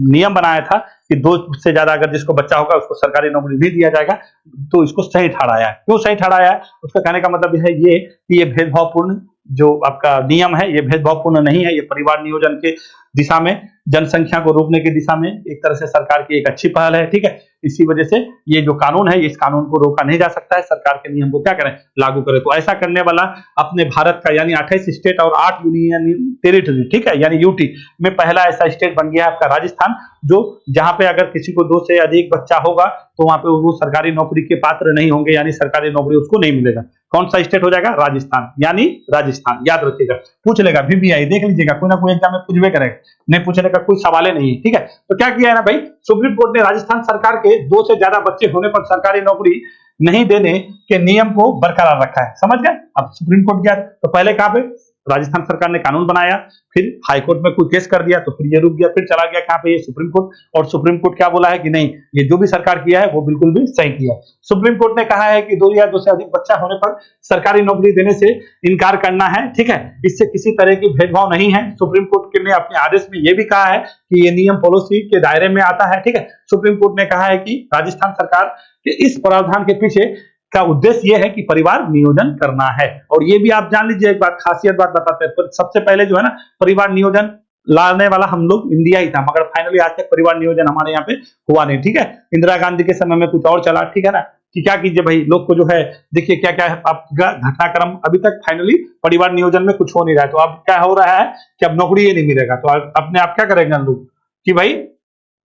नियम बनाया था कि 2 से ज्यादा अगर जिसको बच्चा होगा उसको सरकारी नौकरी नहीं दिया जाएगा, तो इसको सही ठहराया है। क्यों सही ठहराया है? उसका कहने का मतलब है ये कि ये भेदभावपूर्ण जो आपका नियम है ये भेदभावपूर्ण नहीं है, ये परिवार नियोजन के दिशा में, जनसंख्या को रोकने की दिशा में एक तरह से सरकार की एक अच्छी पहल है, ठीक है। इसी वजह से ये जो कानून है, इस कानून को रोका नहीं जा सकता है, सरकार के नियम को क्या करें, लागू करें। तो ऐसा करने वाला अपने भारत का यानी 28 स्टेट और 8 यूनियन टेरिटरी, ठीक है, यानी यूटी में पहला ऐसा स्टेट बन गया है आपका राजस्थान, जो जहां पे अगर किसी को 2 से अधिक बच्चा होगा तो वहां पे वो सरकारी नौकरी के पात्र नहीं होंगे, यानी सरकारी नौकरी उसको नहीं मिलेगा। कौन सा स्टेट हो जाएगा? राजस्थान, यानी राजस्थान, याद रखिएगा, पूछ लेगा VVI, देख लीजिएगा, कोई ना कोई एग्जाम में पूछबे करेगा, नहीं पूछने का कोई सवाल ही नहीं है, ठीक है। तो क्या किया है ना भाई, सुप्रीम कोर्ट ने राजस्थान सरकार के 2 से ज्यादा बच्चे होने पर सरकारी नौकरी नहीं देने के नियम को बरकरार रखा है, समझ गए। अब सुप्रीम कोर्ट गया तो पहले कहां पे, राजस्थान सरकार ने कानून बनाया, फिर हाईकोर्ट में कोई केस कर दिया तो फिर ये रुक गया, फिर चला गया कहां पे, ये सुप्रीम कोर्ट। और सुप्रीम कोर्ट क्या बोला है कि नहीं, ये जो भी सरकार किया है वो बिल्कुल भी सही किया। सुप्रीम कोर्ट ने कहा है कि 2 या 2 से अधिक बच्चा होने पर सरकारी नौकरी देने से इनकार करना है, ठीक है, इससे किसी तरह की भेदभाव नहीं है। सुप्रीम कोर्ट ने अपने आदेश में ये भी कहा है कि ये नियम पॉलिसी के दायरे में आता है, ठीक है। सुप्रीम कोर्ट ने कहा है कि राजस्थान सरकार के इस प्रावधान के पीछे का उद्देश्य यह है कि परिवार नियोजन करना है। और ये भी आप जान लीजिए, एक बात खासियत बात बताते हैं, सबसे पहले जो है ना परिवार नियोजन लाने वाला हम लोग इंडिया ही था, मगर फाइनली आज तक परिवार नियोजन हमारे यहाँ पे हुआ नहीं, ठीक है। इंदिरा गांधी के समय में कुछ और चला, ठीक है ना, कि क्या कीजिए भाई, लोग को जो है देखिए क्या क्या है आपका घटनाक्रम, अभी तक फाइनली परिवार नियोजन में कुछ हो नहीं रहा है। तो अब क्या हो रहा है कि अब नौकरी ये नहीं मिलेगा, तो अपने आप क्या करेंगे हम लोग कि भाई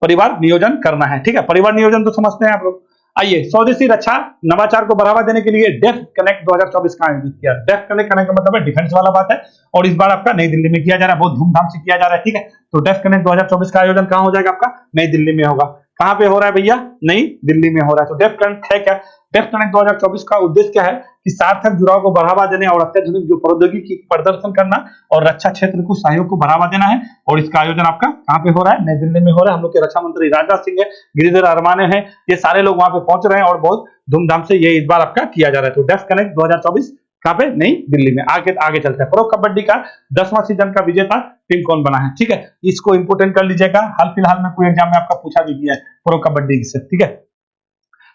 परिवार नियोजन करना है, ठीक है। परिवार नियोजन तो समझते हैं आप लोग। आइए, स्वदेशी रक्षा नवाचार को बढ़ावा देने के लिए डेफ कनेक्ट 2024 का आयोजित किया। डेफ कनेक्ट करने का मतलब है डिफेंस वाला बात है, और इस बार आपका नई दिल्ली में किया जा रहा है, बहुत धूमधाम से किया जा रहा है, ठीक है। तो डेफ कनेक्ट 2024 का आयोजन कहां हो जाएगा आपका? नई दिल्ली में होगा। कहां पे हो रहा है भैया? नई दिल्ली में हो रहा है। तो डेफ कनेक्ट है क्या? डेफ कनेक्ट 2024 का उद्देश्य क्या है कि सार्थक जुड़ाव को बढ़ावा देने और अत्याधुनिक जो प्रौद्योगिकी प्रदर्शन करना और रक्षा क्षेत्र को सहयोग को बढ़ावा देना है। और इसका आयोजन आपका कहां पे हो रहा है? नई दिल्ली में हो रहा है। हम लोग के रक्षा मंत्री राजनाथ सिंह है, गिरिधर अरमाने हैं, ये सारे लोग वहां पे पहुंच रहे हैं और बहुत धूमधाम से ये इस बार आपका किया जा रहा है। तो डेफ कनेक्ट 2024 कहां पे? नई दिल्ली में। आगे चलते हैं, प्रो कबड्डी का 10वां सीजन का विजेता टीम कौन बना है, ठीक है। इसको इंपोर्टेंट कर लीजिएगा, हाल फिलहाल में कोई एग्जाम में आपका पूछा भी गया है प्रो कबड्डी से, ठीक है।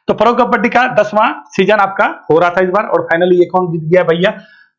तो प्रो कबड्डी का 10वां सीजन आपका हो रहा था इस बार, और फाइनली ये कौन जीत गया भैया?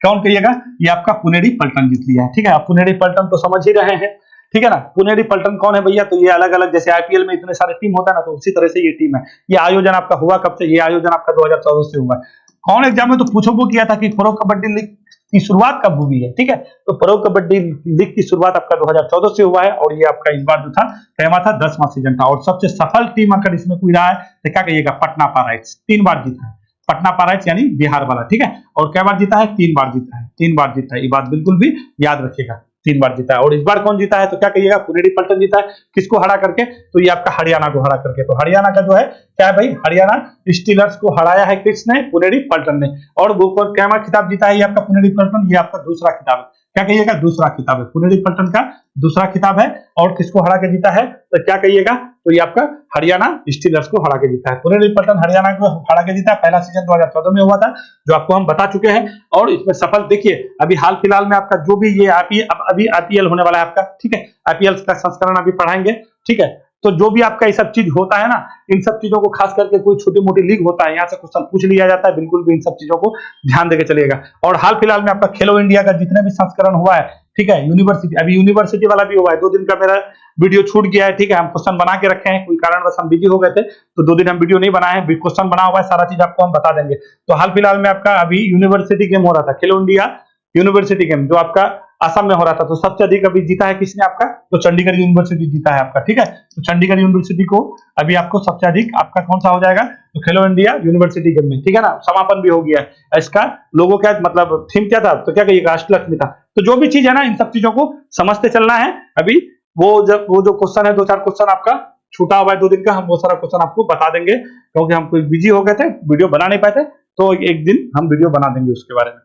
कौन कहिएगा? ये आपका पुनेरी पल्टन जीत लिया है, ठीक है। आप पुनेरी पल्टन तो समझ ही रहे हैं, ठीक है ना। पुनेरी पल्टन कौन है भैया? तो ये अलग अलग जैसे आईपीएल में इतने सारे टीम होता है ना, तो उसी तरह से ये टीम है। ये आयोजन आपका हुआ कब से? ये आयोजन आपका 2014 से हुआ है। कौन एग्जाम में तो पूछो किया था कि प्रो कबड्डी लीग की शुरुआत कब हुई है, ठीक है। तो प्रो कबड्डी लीग की शुरुआत आपका 2014 से हुआ है, और ये आपका इस बार जो था कहवा था 10वां सीजन था। और सबसे सफल टीम अगर इसमें कोई रहा है तो क्या कहिएगा? पटना पायरेट्स 3 बार जीता है। पटना पायरेट्स यानी बिहार वाला, ठीक है। और क्या बार जीता है? 3 बार जीता है, 3 बार जीता है, ये बात बिल्कुल भी याद रखिएगा, 3 बार जीता है। और इस बार कौन जीता है? तो क्या कहिएगा? पुनेरी पल्टन जीता है। किसको हरा करके? तो ये आपका हरियाणा को हरा करके। तो हरियाणा का जो है क्या है भाई? हरियाणा स्टीलर्स को हराया है किसने? पुनेरी पल्टन ने। और वो क्या खिताब जीता है ये आपका पुनेरी पल्टन, ये आपका दूसरा खिताब है। क्या कहिएगा? दूसरा खिताब है, पुनेरी पल्टन का दूसरा खिताब है। और किसको हरा के जीता है? तो क्या कहिएगा? तो ये आपका हरियाणा स्टीलर्स को हरा के जीता है। पुनेरी पल्टन हरियाणा को हरा के जीता है। पहला सीजन 2014 में हुआ था, जो आपको हम बता चुके हैं। और इसमें सफल देखिए, अभी हाल फिलहाल में आपका जो भी ये अभी आईपीएल होने वाला है आपका, ठीक है। आईपीएल का संस्करण अभी पढ़ाएंगे, ठीक है। तो जो भी आपका ये सब चीज होता है ना, इन सब चीजों को खास करके कोई छोटी मोटी लीग होता है यहाँ से क्वेश्चन पूछ लिया जाता है, बिल्कुल भी इन सब चीजों को ध्यान देके चलिएगा। और हाल फिलहाल में आपका खेलो इंडिया का जितने भी संस्करण हुआ है, ठीक है, यूनिवर्सिटी, अभी यूनिवर्सिटी वाला भी हुआ है, 2 दिन का मेरा वीडियो छूट गया है, ठीक है, हम क्वेश्चन बना के रखे हैं, कोई कारणवश हम बिजी हो गए थे तो 2 दिन हम वीडियो नहीं बनाए हैं, क्वेश्चन बना हुआ है, सारा चीज आपको हम बता देंगे। तो हाल फिलहाल में आपका अभी यूनिवर्सिटी गेम हो रहा था, खेलो इंडिया यूनिवर्सिटी गेम जो आपका असम में हो रहा था, तो सबसे अधिक अभी जीता है किसने आपका, तो चंडीगढ़ यूनिवर्सिटी जीता है आपका, ठीक है। तो चंडीगढ़ यूनिवर्सिटी को अभी आपको सबसे अधिक आपका कौन सा हो जाएगा, तो खेलो इंडिया यूनिवर्सिटी गेम में, ठीक है ना, समापन भी हो गया है इसका। लोगों का मतलब थीम क्या था, तो क्या कहिएगा, अष्टलक्ष्मी था। तो जो भी चीज है ना, इन सब चीजों को समझते चलना है। अभी वो जो क्वेश्चन है, 2-4 क्वेश्चन आपका छूटा हुआ है 2 दिन का, हम वो सारा क्वेश्चन आपको बता देंगे, क्योंकि हम कोई बिजी हो गए थे, वीडियो बना नहीं पाए थे, तो एक दिन हम वीडियो बना देंगे उसके बारे में।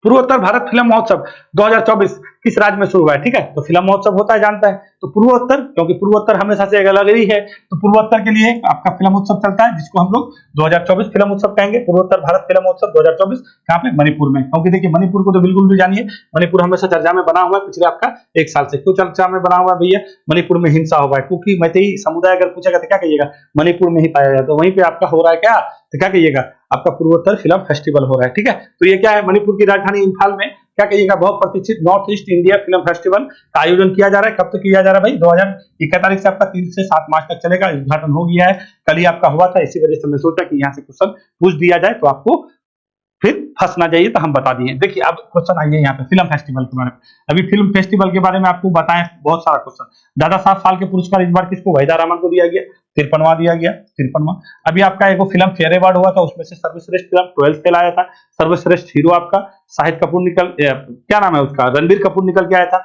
पूर्वोत्तर भारत फिल्म महोत्सव 2024 किस राज्य में शुरू हुआ है, ठीक है, तो फिल्म महोत्सव होता है जानता है, तो पूर्वोत्तर, क्योंकि पूर्वोत्तर हमेशा से अलग ही है, तो पूर्वोत्तर के लिए आपका फिल्म उत्सव चलता है, जिसको हम लोग 2024 फिल्म उत्सव कहेंगे। पूर्वोत्तर भारत फिल्म उत्सव 2024 कहाँ पे, मणिपुर में, क्योंकि देखिए मणिपुर को तो बिल्कुल भी जानिए, मणिपुर हमेशा चर्चा में बना हुआ है पिछले आपका 1 साल से। क्यों चर्चा में बना हुआ है भैया, मणिपुर में हिंसा हुआ है, क्योंकि मैतेई समुदाय अगर पूछेगा तो क्या कहिएगा, मणिपुर में ही पाया जाए, तो वहीं पे आपका हो रहा है क्या, तो क्या कहिएगा, आपका पूर्वोत्तर फिल्म फेस्टिवल हो रहा है, ठीक है। तो ये क्या है, मणिपुर की राजधानी इम्फाल में क्या कहिएगा, बहुत प्रतिष्ठित north east India film festival का आयोजन किया जा रहा है। कब तक किया जा रहा है भाई, 2021 तारीख से आपका 3 से 7 मार्च तक चलेगा। उद्घाटन हो गया है, कल ही आपका हुआ था, इसी वजह से मैं सोचा कि यहाँ से क्वेश्चन पूछ दिया जाए, तो आपको फिर फंस ना जाइए, तो हम बता दिए। देखिए अब क्वेश्चन आइए यहाँ पे फिल्म फेस्टिवल के बारे में। अभी फिल्म फेस्टिवल के बारे में आपको बताएं बहुत सारा क्वेश्चन। दादा साहब फाल्के के पुरस्कार इस बार किसको, वहीदा रहमान को दिया गया, 53वां दिया गया, 53वां। अभी आपका एक फिल्म फेयर अवार्ड हुआ था, उसमें से सर्वश्रेष्ठ फिल्म 12 फेल आया था। सर्वश्रेष्ठ हीरो आपका शाहिद कपूर निकल, क्या नाम है उसका, रणबीर कपूर निकल के आया था।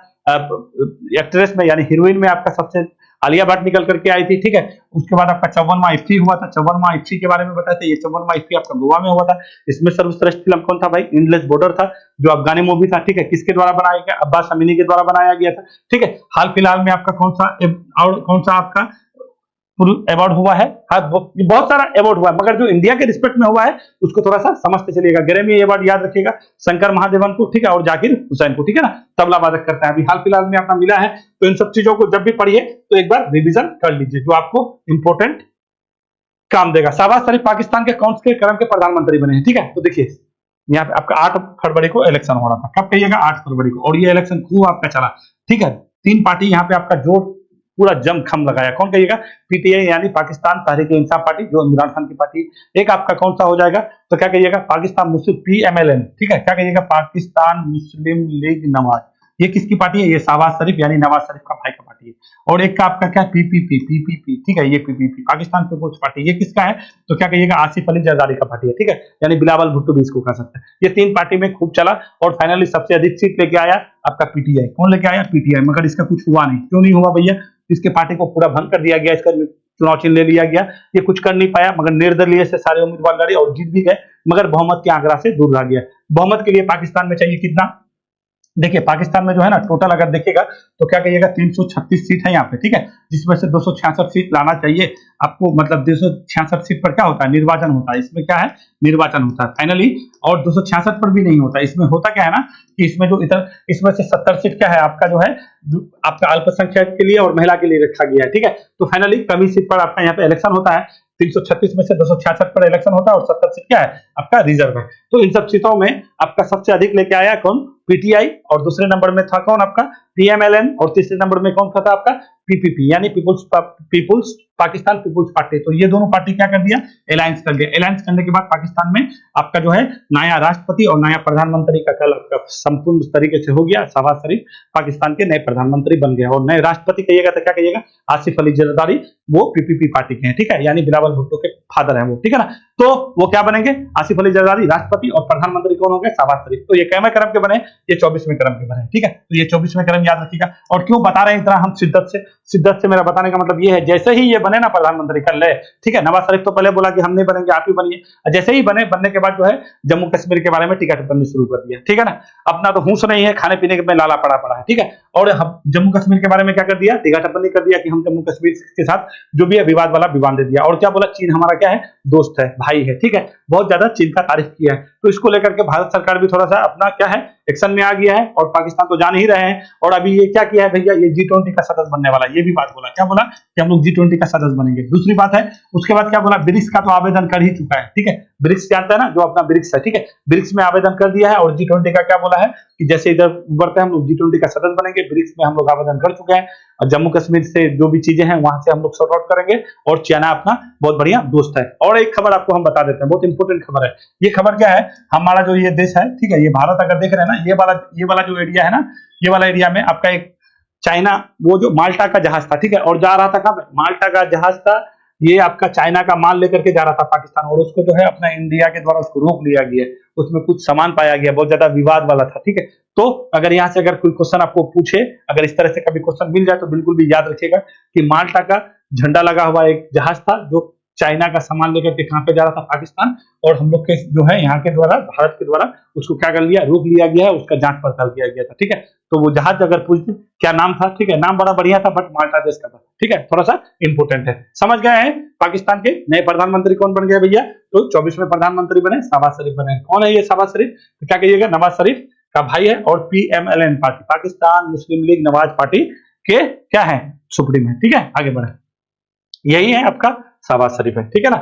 एक्ट्रेस में यानी हीरोइन में आपका सबसे आलिया भट्ट निकल करके आई थी, ठीक है। उसके बाद आपका 54वां इफ्फी हुआ था, 54वां इफ्फी के बारे में बताते हैं। ये 54वां इफ्फी आपका गोवा में हुआ था। इसमें सर्वश्रेष्ठ फिल्म कौन था भाई, एंडलेस बॉर्डर था, जो अफगानी मूवी था, ठीक है। किसके द्वारा बनाया गया, अब्बास अमीनी के द्वारा बनाया गया था, ठीक है। हाल फिलहाल में आपका कौन सा आपका अवार्ड हुआ है, हाँ बहुत सारा अवार्ड हुआ है, मगर जो इंडिया के रिस्पेक्ट में हुआ है उसको थोड़ा सा समझते चलिएगा। ग्रैमी अवार्ड याद रखिएगा, शंकर महादेवन को, ठीक है, और जाकिर हुसैन को, ठीक है ना, तबला वादक करता है। अभी हाल फिलहाल में आपका मिला है, तो इन सब चीजों को जब भी पढ़िए तो एक बार रिविजन कर लीजिए, जो आपको इंपॉर्टेंट काम देगा। शहबाज शरीफ पाकिस्तान के कौन से क्रम के प्रधानमंत्री बने हैं, ठीक है। तो देखिए यहाँ पे आपका 8 फरवरी को इलेक्शन हो रहा था, कब कहिएगा, 8 फरवरी को, और ये इलेक्शन खूब आपका चला, ठीक है। 3 पार्टी यहाँ पे आपका जोर पूरा जम खम लगाया, कौन कहिएगा, पीटीआई यानी पाकिस्तान तहरीक इंसाफ पार्टी, जो इमरान खान की पार्टी। एक आपका कौन सा हो जाएगा, तो क्या कहिएगा, पाकिस्तान मुस्लिम पीएमएलएन, ठीक है, क्या कहिएगा, पाकिस्तान मुस्लिम लीग नवाज। ये किसकी पार्टी है, ये शहबाज शरीफ यानी नवाज शरीफ का भाई का पार्टी है। और एक का आपका क्या, पीपीपी, ठीक है, ये पीपीपी पाकिस्तान पीपुल्स पार्टी, ये किसका है, तो क्या कहिएगा, आसिफ अली जरदारी का पार्टी है, ठीक है, यानी बिलावल भुट्टो भी इसको कह सकते हैं। ये 3 पार्टी में खूब चला, और फाइनली सबसे अधिक सीट लेके आया आपका पीटीआई। कौन लेके आया, पीटीआई, मगर इसका कुछ हुआ नहीं। क्यों नहीं हुआ भैया, इसके पार्टी को पूरा भंग कर दिया गया, इसका चुनाव चिन्ह ले लिया गया, ये कुछ कर नहीं पाया, मगर निर्दलीय से सारे उम्मीदवार लड़े और जीत भी गए, मगर बहुमत के आंकड़ा से दूर रह गया। बहुमत के लिए पाकिस्तान में चाहिए कितना, देखिए पाकिस्तान में जो है ना, टोटल अगर देखिएगा तो क्या कहिएगा, 336 सीट है यहाँ पे, ठीक है, जिसमें से 266 सीट लाना चाहिए आपको, मतलब 266 सीट पर क्या होता है, निर्वाचन होता है। इसमें क्या है, निर्वाचन होता है फाइनली, और 266 पर भी नहीं होता। इसमें होता क्या है ना, कि इसमें जो इसमें से 70 सीट क्या है आपका, जो है आपका अल्पसंख्यक के लिए और महिला के लिए रखा गया है, ठीक है। तो फाइनली कमी सीट पर आपका यहाँ पे इलेक्शन होता है, 336 में से 266 पर इलेक्शन होता है, और 70 सीट क्या है आपका रिजर्व है। तो इन सब सीटों में आपका सबसे अधिक लेके आया कौन, पीटीआई, और दूसरे नंबर में था कौन आपका, पीएमएलएन, और तीसरे नंबर में कौन था आपका, पीपीपी यानी पीपुल्स पाकिस्तान पीपुल्स पार्टी। तो ये दोनों पार्टी क्या कर दिया, अलायंस कर दिया। अलायंस करने के बाद पाकिस्तान में आपका जो है नया राष्ट्रपति और नया प्रधानमंत्री का कल आपका संपूर्ण तरीके से हो गया। शहबाज शरीफ पाकिस्तान के नए प्रधानमंत्री बन गए, और नए राष्ट्रपति कहिएगा तो क्या कहिएगा, आसिफ अली जरदारी, वो पीपीपी पार्टी के हैं, ठीक है, यानी बिलावल भुट्टो के फादर हैं वो, ठीक है ना। तो वो क्या बनेंगे, आसिफ अली जरदारी राष्ट्रपति, और प्रधानमंत्री कौन होंगे, शहबाज शरीफ। तो ये कैमे क्रम के बने, ये 24वें क्रम के बने, ठीक है। तो ये 24वें क्रम याद रखिएगा। और क्यों बता रहे हैं इतना हम शिद्दत से मेरा बताने का मतलब ये है, जैसे ही ये बने ना प्रधानमंत्री कर ले, ठीक है, नवाज शरीफ तो पहले बोला कि हम नहीं बनेंगे, आप ही बनिए। जैसे ही बनने के बाद जो है जम्मू कश्मीर के बारे में टिकट बननी शुरू कर दिया, ठीक है ना। अपना तो होश नहीं है, खाने पीने में लाला पड़ा है, ठीक है। और हम जम्मू कश्मीर के बारे में क्या कर दिया, दीघा टप्पनी कर दिया कि हम जम्मू कश्मीर के साथ जो भी है विवाद वाला विवाद दे दिया। और क्या बोला, चीन हमारा क्या है, दोस्त है, भाई है, ठीक है, बहुत ज्यादा चीन का तारीफ किया है। तो इसको लेकर के भारत सरकार भी थोड़ा सा अपना क्या है एक्शन में आ गया है, और पाकिस्तान तो जान ही रहे हैं। और अभी ये क्या किया है भैया, ये G20 का सदस्य बनने वाला है, ये भी बात बोला, क्या बोला कि हम लोग G20 का सदस्य बनेंगे। दूसरी बात है, उसके बाद क्या बोला, ब्रिक्स का तो आवेदन कर ही चुका है, ठीक है, ब्रिक्स जानता है ना, जो अपना ब्रिक्स है, ठीक है, ब्रिक्स में आवेदन कर दिया है। और G20 का क्या बोला है कि जैसे इधर बढ़ते हैं हम लोग G20 का सदस्य बनेंगे, ब्रिक्स में हम लोग आवेदन कर चुके हैं, और जम्मू कश्मीर से जो भी चीजें हैं वहां से हम लोग सॉर्ट आउट करेंगे, और चाइना अपना बहुत बढ़िया दोस्त है। और एक खबर आपको हम बता देते हैं, बहुत इंपॉर्टेंट खबर है। ये खबर क्या है, हमारा जो ये देश है, ठीक है, ये भारत अगर देख रहे हैं ना, ये वाला जो एरिया है ना, ये वाला एरिया में आपका एक चाइना, वो जो माल्टा का जहाज था, ठीक है, और जा रहा था कब, माल्टा का जहाज था, ये आपका चाइना का माल लेकर के जा रहा था पाकिस्तान, और उसको जो है अपना इंडिया के द्वारा उसको रोक लिया गया, उसमें कुछ सामान पाया गया, बहुत ज्यादा विवाद वाला था, ठीक है। तो अगर यहाँ से अगर कोई क्वेश्चन आपको पूछे, अगर इस तरह से कभी क्वेश्चन मिल जाए तो बिल्कुल भी याद रखिएगा कि माल्टा का झंडा लगा हुआ एक जहाज था जो चाइना का सामान लेकर के कहां पे जा रहा था, पाकिस्तान, और हम लोग के जो है यहाँ के द्वारा, भारत के द्वारा उसको क्या कर लिया, रोक लिया गया है, उसका जांच पड़ताल किया गया था, ठीक है। तो वो जहाज अगर पूछते क्या नाम था, ठीक है, नाम बड़ा बढ़िया था, बट माल्टा देश का था, ठीक है, थोड़ा सा इंपोर्टेंट है। समझ गए हैं पाकिस्तान के नए प्रधानमंत्री कौन बन गए भैया, तो 24वें प्रधानमंत्री बने, शहबाज शरीफ बने। कौन है ये शहबाज शरीफ, तो क्या कहिएगा, नवाज शरीफ का भाई है, और PMLN पार्टी, पाकिस्तान मुस्लिम लीग नवाज पार्टी के क्या है, सुप्रीम है, ठीक है। आगे बढ़े, यही है आपका शहबाज शरीफ है, ठीक है ना।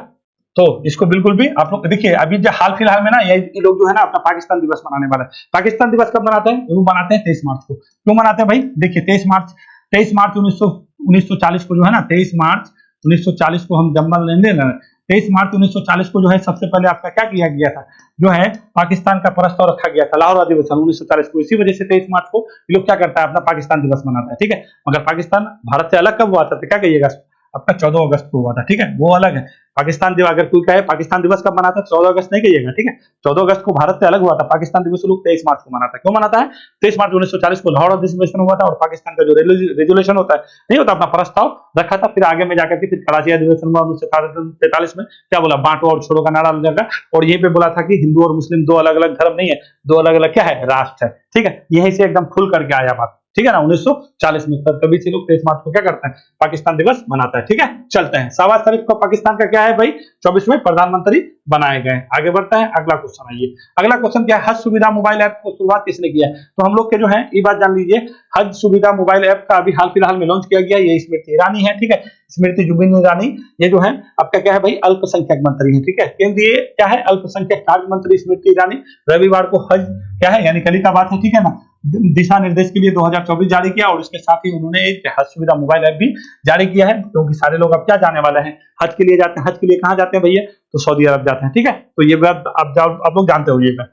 तो इसको बिल्कुल भी आप लोग देखिए, अभी जो हाल फिलहाल में ना ये लोग जो है ना अपना पाकिस्तान दिवस मनाने वाला है। पाकिस्तान दिवस कब मनाते हैं, वो मनाते हैं 23 मार्च को। क्यों मनाते हैं भाई, देखिए 23 मार्च 1940 को जो है ना, 23 मार्च 1940 को हम जम्मल लेंगे ना, 23 मार्च 1940 को जो है सबसे पहले आपका क्या किया गया था, जो है पाकिस्तान का प्रस्ताव रखा गया था, लाहौर अधिवेशन 1940 को। इसी वजह से 23 मार्च को ये लोग क्या करता है, अपना पाकिस्तान दिवस मनाता है, ठीक है। मगर पाकिस्तान भारत से अलग कब हुआ था, तो क्या कहिएगा, आपका 14 अगस्त को हुआ था, ठीक है, वो अलग है। पाकिस्तान दिवस अगर कोई कहे पाकिस्तान दिवस कब मनाता है, 14 अगस्त नहीं कहिएगा, ठीक है, 14 अगस्त को भारत से अलग हुआ था। पाकिस्तान दिवस लोग 23 मार्च को मनाता है। क्यों मनाता है, 23 मार्च 1940 को लाहौर अधिवेशन हुआ था, और पाकिस्तान का जो रेजोल्यूशन होता है, नहीं होता, अपना प्रस्ताव रखा था, फिर आगे में जाकर के फिर कराची अधिवेशन हुआ 1943 में, क्या बोला, बांटो और छोड़ो का नारा लगा, और यहीं पे बोला था कि हिंदू और मुस्लिम दो अलग अलग धर्म नहीं है, दो अलग अलग क्या है, राष्ट्र है, ठीक है। यहीं से एकदम खुल करके आया बात, ठीक है ना, 1940 में। तभी से लोग 23 मार्च को क्या करते हैं, पाकिस्तान दिवस मनाता है, ठीक है। चलते हैं, शहबाज शरीफ को पाकिस्तान का क्या है भाई, 24वें प्रधानमंत्री बनाए गए। आगे बढ़ते हैं, अगला क्वेश्चन आइए। अगला क्वेश्चन क्या है, हज सुविधा मोबाइल ऐप को शुरुआत किसने किया है, तो हम लोग के जो है ये बात जान लीजिए, हज सुविधा मोबाइल ऐप का अभी हाल फिलहाल में लॉन्च किया गया, ये स्मृति ईरानी है, ठीक है, स्मृति जुबिन ईरानी, ये जो है आपका क्या है भाई, अल्पसंख्यक मंत्री है, ठीक है, केंद्रीय क्या है, अल्पसंख्यक कार्य मंत्री स्मृति ईरानी रविवार को हज क्या है, यानी कल का बात है, ठीक है ना, दिशा निर्देश के लिए 2024 जारी किया, और इसके साथ ही उन्होंने एक हज सुविधा मोबाइल ऐप भी जारी किया है, क्योंकि सारे लोग अब क्या जाने वाले हैं, हज के लिए जाते हैं। हज के लिए कहाँ जाते हैं भैया, तो सऊदी अरब जाते हैं, ठीक है। तो ये बात आप लोग जानते होइएगा।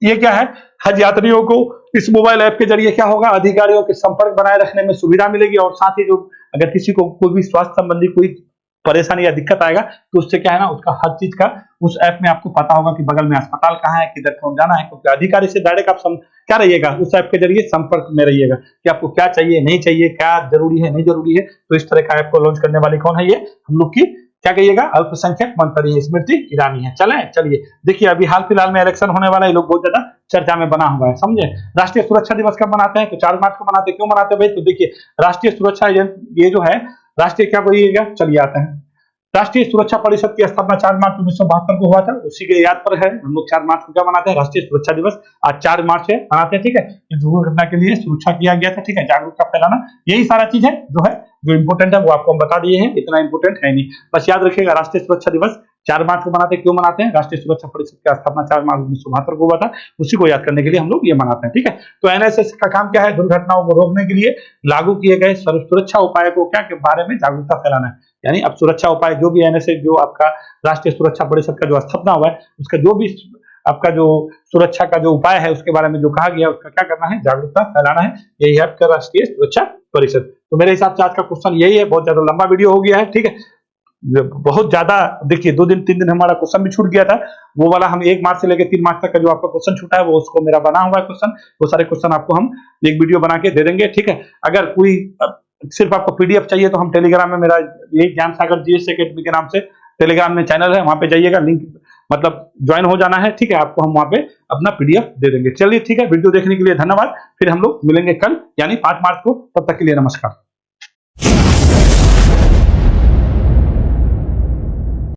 ये क्या है, हज यात्रियों को इस मोबाइल ऐप के जरिए क्या होगा, अधिकारियों के संपर्क बनाए रखने में सुविधा मिलेगी, और साथ ही जो अगर किसी को कोई भी स्वास्थ्य संबंधी कोई परेशानी या दिक्कत आएगा, तो उससे क्या है ना, उसका हर चीज का उस ऐप में आपको पता होगा कि बगल में अस्पताल कहाँ है, किधर कौन जाना है, क्योंकि अधिकारी से डायरेक्ट आप क्या रहिएगा, उस ऐप के जरिए संपर्क में रहिएगा कि आपको क्या चाहिए, नहीं चाहिए, क्या जरूरी है, नहीं जरूरी है। तो इस तरह का ऐप को लॉन्च करने वाली कौन है, ये हम लोग की क्या कहिएगा, अल्पसंख्यक मंत्री है, स्मृति ईरानी है। चलिए देखिए, अभी हाल फिलहाल में इलेक्शन होने वाला है, लोग बहुत ज्यादा चर्चा में बना हुआ है, समझे। राष्ट्रीय सुरक्षा दिवस कब मनाते हैं, तो 4 मार्च को मनाते हैं। क्यों मनाते हैं भाई, तो देखिए राष्ट्रीय सुरक्षा ये जो है राष्ट्रीय क्या कहिएगा, चलिए आते हैं। राष्ट्रीय सुरक्षा परिषद की स्थापना 4 मार्च 1972 को हुआ था, उसी के याद पर है हम लोग 4 मार्च को क्या मनाते हैं, राष्ट्रीय सुरक्षा दिवस। आज 4 मार्च है, मनाते हैं, ठीक है। दुर्घटना के लिए सुरक्षा किया गया था, ठीक है, जागरूकता फैलाना, यही सारा चीज है जो इंपोर्टेंट है, वो आपको हम बता दिए हैं, इतना इंपोर्टेंट है नहीं, बस याद रखिएगा। राष्ट्रीय सुरक्षा दिवस 4 मार्च को मनाते हैं। क्यों मनाते हैं, राष्ट्रीय सुरक्षा परिषद की स्थापना 4 मार्च 1972 को हुआ था, उसी को याद करने के लिए हम लोग ये मनाते हैं, ठीक है। तो एनएसएस का काम क्या है, दुर्घटनाओं को रोकने के लिए लागू किए गए सुरक्षा उपाय को क्या के बारे में जागरूकता फैलाना है। यानी अब सुरक्षा उपाय जो भी एनएसएस, जो आपका राष्ट्रीय सुरक्षा परिषद का जो स्थापना हुआ है, उसका जो भी आपका जो सुरक्षा का जो उपाय है उसके बारे में जो कहा गया है, उसका क्या करना है, जागरूकता फैलाना है। यही है आपका राष्ट्रीय सुरक्षा परिषद। तो मेरे हिसाब से आज का क्वेश्चन यही है, बहुत ज्यादा लंबा वीडियो हो गया है, ठीक है, बहुत ज्यादा। देखिए 2 दिन 3 दिन हमारा क्वेश्चन भी छूट गया था, वो वाला हम 1 मार्च से लेकर 3 मार्च तक का जो आपका क्वेश्चन छूटा है, वो उसको मेरा बना हुआ है क्वेश्चन, वो सारे क्वेश्चन आपको हम एक वीडियो बना के दे देंगे, ठीक है। अगर कोई सिर्फ आपको पीडीएफ चाहिए तो हम टेलीग्राम में, मेरा यही ज्ञान सागर जीएस एकेडमी के नाम से टेलीग्राम में चैनल है, वहां पे जाइएगा, लिंक मतलब ज्वाइन हो जाना है, ठीक है, आपको हम वहां पे अपना पीडीएफ दे देंगे। चलिए ठीक है, वीडियो देखने के लिए धन्यवाद। फिर हम लोग मिलेंगे कल यानी 5 मार्च को, तब तक के लिए नमस्कार।